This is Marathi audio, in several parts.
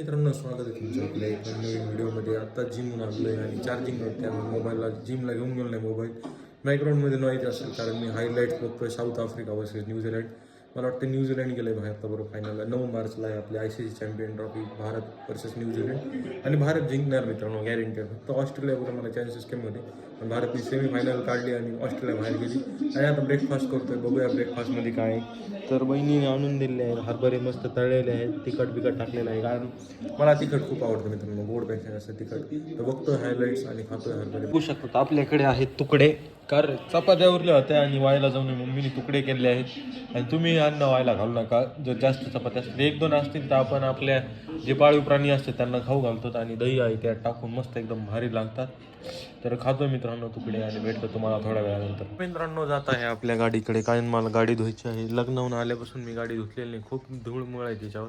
मित्रांनो, स्वागत आहे तुमचं आपल्या एका नवीन व्हिडिओमध्ये. आत्ता जिमहून आलो आहे आणि चार्जिंग नव्हते त्यामुळे मोबाईलला जिमला घेऊन गेलो नाही मोबाईल. बॅकग्राऊंडमध्ये नॉईज असेल कारण मी हायलाईट्स बघतोय साऊथ आफ्रिका वर्सेस न्यूझीलंड. मला वाटतं न्यूझीलंड गेलं आहे बाहेर आता बरोबर फायनलला. 9 मार्चला आहे आपली ICC champion trophy, Bharat versus New Zealand. आणि भारत जिंकणार मित्रांनो, गॅरंटी. फक्त ऑस्ट्रेलियाबरोबर मला चान्सेस कमी होते, पण भारतने सेमीफायनल काढली आणि ऑस्ट्रेलिया बाहेर गेली. आणि आता ब्रेकफास्ट करतोय, बघूया ब्रेकफास्टमध्ये काय आहे. तर बहिणीने आणून दिलेले आहेत हरभरे, मस्त तळलेले आहेत, तिखट टाकलेलं आहे. कारण मला तिखट खूप आवडतं मित्रांनो, गोडपेक्षा असं तिखट. तर बघतोय हायलाईट्स आणि खातोय हरभरे. बघू शकतो आपल्याकडे आहेत तुकडे, कारण चपात्या उरल्या होत्या आणि व्हायला जाऊन मम्मीने तुकडे केले आहेत. आणि तुम्ही अन्न व्हायला घालू नका. जर जास्त चपात्या असतील, 1-2 असतील तर आपण आपल्या जे पाळीव प्राणी असतात त्यांना खाऊ घालतो. आणि दही आहे त्यात टाकून मस्त एकदम भारी लागतात. तर खातोय मित्रांनो तुकडे आणि भेटतो तुम्हाला थोड्या वेळानंतर. मित्रांनो, जात आहे आपल्या गाडीकडे, कारण मला गाडी धुवायची आहे. लग्नाहून आल्यापासून मी गाडी धुतलेली नाही, खूप धूळ आहे त्याच्यावर.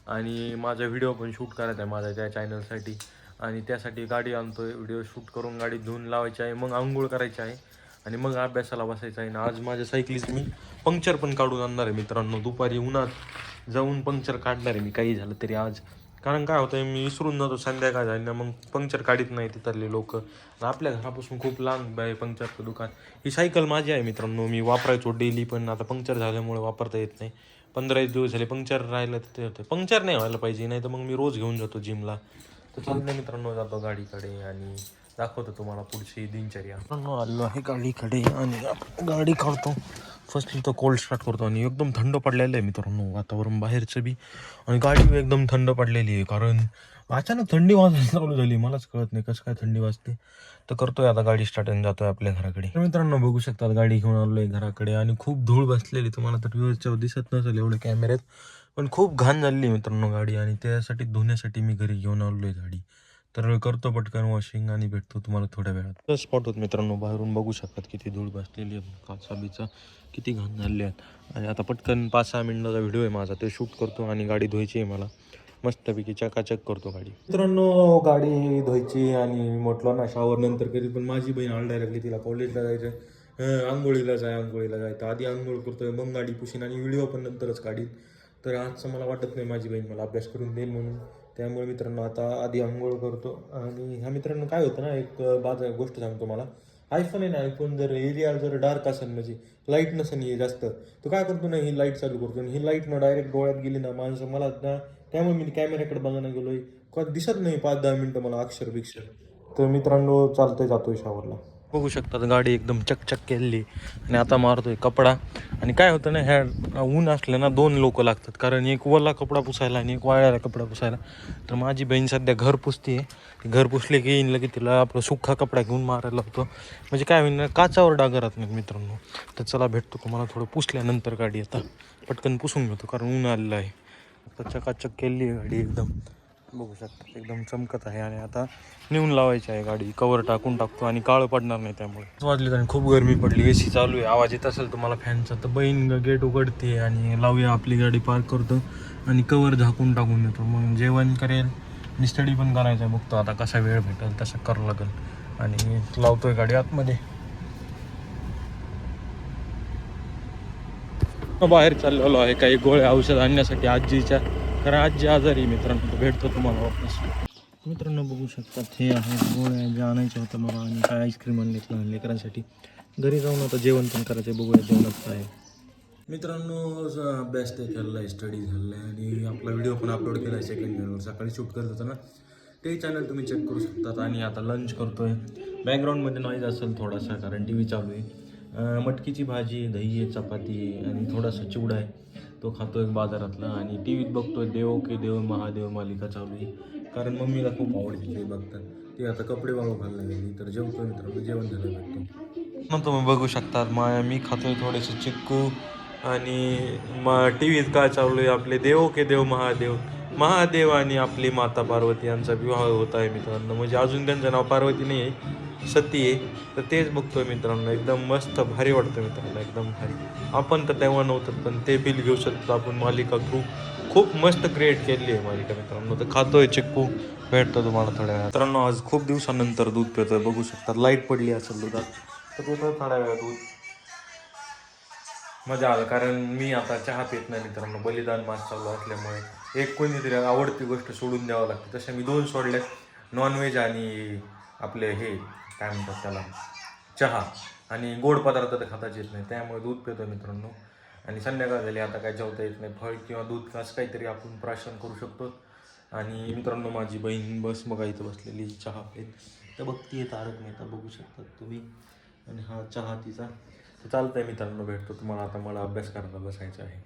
आणि माझा व्हिडिओ पण शूट करायचा आहे माझ्या त्या चॅनलसाठी. आणि त्यासाठी गाडी आणतोय, व्हिडिओ शूट करून गाडी धुवून लावायची आहे, मग आंघोळ करायची आहे आणि मग अभ्यासाला बसायचं आहे. ना आज माझ्या सायकलीचं मी पंक्चर पण काढून आणणार आहे मित्रांनो. दुपारी उन्हात जाऊन पंक्चर काढणार आहे मी काही झालं तरी आज. कारण काय होतं, मी विसरून जातो संध्याकाळ झाली ना, मग पंक्चर काढत नाही तिथले लोक. आपल्या घरापासून खूप लांब आहे पंक्चरचं दुकान. ही सायकल माझी आहे मित्रांनो, मी वापरायचो डेली, पण आता पंक्चर झाल्यामुळे वापरता येत नाही. 15 दिवस झाले पंक्चर राहिलं तर ते होतं. पंक्चर नाही व्हायला पाहिजे, नाही तर मग मी रोज घेऊन जातो जिमला. तर चाललं मित्रांनो, जातो गाडीकडे आणि दाखवतो तुम्हाला पुढची दिनचर्या. मित्रांनो, आलो आहे गाडीकडे आणि गाडी काढतो. फर्स्ट इथं कोल्ड स्टार्ट करतो आणि एकदम थंड पडलेलं आहे मित्रांनो वातावरण बाहेरचं बी. आणि गाडी बी एकदम थंड पडलेली आहे, कारण अचानक थंडी वाजायला चालू झाली. मलाच कळत नाही कसं काय थंडी वाजते. तर करतोय आता गाडी स्टार्ट आणि जातोय आपल्या घराकडे. तर मित्रांनो, बघू शकतात गाडी घेऊन आलोय घराकडे आणि खूप धूळ बसलेली. तुम्हाला तर व्यवस्थित दिसत नसेल एवढे कॅमेऱ्यात, पण खूप घाण झाली मित्रांनो गाडी. आणि त्यासाठी धुण्यासाठी मी घरी घेऊन आलोय गाडी. तर करतो पटकन वॉशिंग आणि भेटतो तुम्हाला थोड्या वेळात. स्पॉट होत मित्रांनो, बाहेरून बघू शकतात किती धूळ बसलेली आहे, काचा बिचा किती घाण झाले आहेत. आणि आता पटकन 5-6 मिनिटाचा व्हिडिओ आहे माझा, ते शूट करतो आणि गाडी धुवायची आहे मला. मस्तपैकी चकाचक करतो गाडी. मित्रांनो, गाडी धुवायची आणि म्हटलं ना शावर नंतर करेल, पण माझी बहीण आल डायरेक्टली, तिला कॉलेजला जायचं, आंघोळीला जाय तर आधी आंघोळ करतोय मग गाडी पुशीन आणि व्हिडिओ पण नंतरच काढीन. तर आजचं मला वाटत नाही माझी बहीण मला अभ्यास करून देईल म्हणून. त्यामुळे मित्रांनो आता आधी आंघोळ करतो. आणि ह्या मित्रांनो काय होतं ना, एक गोष्ट सांगतो मला. आयफोन आहे ना, आयफोन जर एरिया जर डार्क असेल, म्हणजे लाईट नसेल हे जास्त, तो काय करतो ना, ही लाईट चालू करतो आणि ही लाईट ना डायरेक्ट डोळ्यात गेली ना माणसं, मला ना त्यामुळे मी कॅमेऱ्याकडे बघायला गेलोय, दिसत नाही 5-10 मिनटं मला अक्षर बिक्षर. तर मित्रांनो, चालतंय, जातोय शावरला. बघू शकतात गाडी एकदम चकचक केली आणि आता मारतोय कपडा. आणि काय होतं ना, ह्या ऊन असलं ना 2 लोक लागतात, कारण एक ओला कपडा पुसायला आणि एक वाळलेला कपडा पुसायला. तर माझी बहीण सध्या घर पुसते, घर पुसले की येईन लगे तिला आपला सुखा कपडा घेऊन मारायला लागतो. म्हणजे काय होईल ना, काचावर डाग राहत नाही मित्रांनो. तर चला भेटतो तुम्हाला थोडं पुसल्यानंतर गाडी. आता पटकन पुसून घेतो कारण ऊन आलेलं आहे. आता चकाचक केली आहे गाडी एकदम, बघू शकता एकदम चमकत आहे. आणि आता नेऊन लावायची आहे गाडी, कवर टाकून टाकतो आणि काळं पडणार नाही त्यामुळे. वाजले आणि खूप गरमी पडली, AC चालू आहे, आवाज येत असेल तुम्हाला फॅनचा. तर बहीण गेट उघडते आणि लावूया आपली गाडी, पार्क करतो आणि कवर झाकून टाकून देतो. मग जेवण करेल आणि स्टडी पण करायचं आहे, बघतो आता कसा वेळ भेटेल तसं करावं लागेल. आणि लावतोय गाडी आतमध्ये. बाहेर चाललेलो आहे काही गोळ्या औषध आणण्यासाठी आजीच्या, कारण आजी आजारी मित्रांनो. भेटतो तुम्हाला वापस. मित्रांनो, बघू शकतात हे आहेत गोळ्या ज्या आणायच्या होत्या मला, आणि काय आईस्क्रीम आणले लेकरांसाठी. घरी जाऊन आता जेवण पण करायचं, बघूया जेवणात काय. मित्रांनो, अभ्यास ते केलेला आहे, स्टडी झालेला आहे आणि आपला व्हिडिओ पण अपलोड केला आहे सेकंड चॅनलवर. सकाळी शूट करत होतं ना, ते चॅनल तुम्ही चेक करू शकतात. आणि आता लंच करतोय. बॅकग्राऊंडमध्ये नॉईज असेल थोडासा कारण TV चालू आहे. मटकीची भाजी, दही आहे, चपाती आहे आणि थोडासा चिवडा आहे, तो खातोय बाजारातला. आणि TVत बघतोय देवो के देव महादेव मालिका चालू आहे, कारण मम्मीला खूप आवडते ते बघतात. ते आता कपडे वाळू घालला गेली. तर जेवतो मित्रांनो, जेवण झालं भेटतो. मग तुम्ही बघू शकतात मी खातोय थोडेसे चिक्कू. आणि TVत काय चालू आहे, आपले देवो के देव महादेव आणि आपली माता पार्वती यांचा विवाह होत आहे मित्रांनो. म्हणजे अजून त्यांचं नाव पार्वती नाही आहे, सती आहे. तर तेच बघतोय मित्रांनो, एकदम मस्त भारी वाटतं मित्रांनो, एकदम भारी. आपण तर तेव्हा नव्हतं, पण ते फील घेऊ शकतो आपण मालिका थ्रू. खूप मस्त क्रिएट केली आहे मालिका मित्रांनो. तर खातोय चिक्कू, भेटतो तुम्हाला थोड्या वेळात. मित्रांनो, आज खूप दिवसानंतर दूध पितोय, बघू शकतात लाईट पडली असेल दुधात, तर पितोय थोड्या वेळा दूध. मजा आलं, कारण मी आता चहा पित नाही मित्रांनो, बलिदान मास चालू असल्यामुळे. एक कोणीतरी आवडती गोष्ट सोडून द्यावं लागते. तशा मी 2 सोडल्यात, नॉनव्हेज आणि आपले हे काय म्हणतात त्याला चहा. आणि गोड पदार्थ तर खाताच येत नाही, त्यामुळे दूध पितो मित्रांनो. आणि संध्याकाळ झाली, आता काय जेवता येत नाही, फळ किंवा दूध असं काहीतरी आपण प्राशन करू शकतो. आणि मित्रांनो माझी बहीण बस बघा इथं बसलेली चहा प्लेट तर बघतीये तारक मेहता, बघू शकतात तुम्ही. आणि हा चहा तिचा. तर चालतंय मित्रांनो, भेटतो तुम्हाला, आता मला अभ्यास करायला बसायचा आहे.